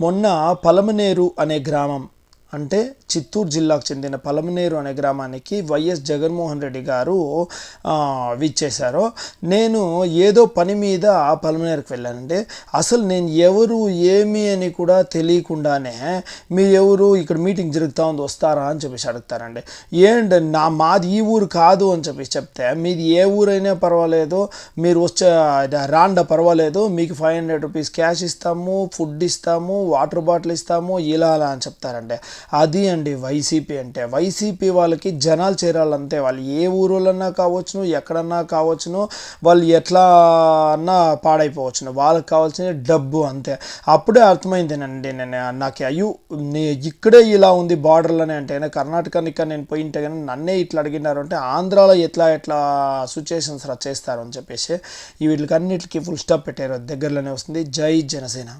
మొన్న పలమనేరు అనే గ్రామం అంటే చిత్తూరు జిల్లాకు చెందిన పలమనేరు అనే గ్రామానికి వైఎస్ జగన్మోహన్ రెడ్డి గారు విచ్చేశారు. నేను ఏదో పని మీద పలమనేరుకు వెళ్ళానండి. అసలు నేను ఎవరు ఏమి అని కూడా తెలియకుండానే మీరు ఎవరు ఇక్కడ మీటింగ్ జరుగుతూ ఉంది వస్తారా అని చెప్పేసి అడుగుతారండి. ఏంటి మాది ఈ ఊరు కాదు అని చెప్పేసి చెప్తే మీది ఏ ఊరైనా పర్వాలేదు, మీరు వచ్చే రాండ పర్వాలేదు, మీకు 500 రూపీస్ క్యాష్ ఇస్తాము, ఫుడ్ ఇస్తాము, వాటర్ బాటిల్ ఇస్తాము, ఇలా అలా అని చెప్తారండి. అది అండి వైసీపీ అంటే. వైసీపీ వాళ్ళకి జనాలు చేరాలంతే. వాళ్ళు ఏ ఊరులన్నా కావచ్చును, ఎక్కడన్నా కావచ్చును, వాళ్ళు ఎట్లా అన్నా పాడైపోవచ్చును, వాళ్ళకి కావాల్సిన డబ్బు అంతే. అప్పుడే అర్థమైందేనండి నాకు అయ్యో ఇక్కడే ఇలా ఉంది బార్డర్లోనే అంటే కర్ణాటకనిక నేను పోయింటే కానీ నన్నే ఇట్లా అడిగినారు అంటే ఆంధ్రాలో ఎట్లా సిచ్యుయేషన్స్ చేస్తారు అని చెప్పేసి వీటికి అన్నిటికీ ఫుల్ స్టాప్ పెట్టారు. దగ్గరలోనే వస్తుంది. జై జనసేన.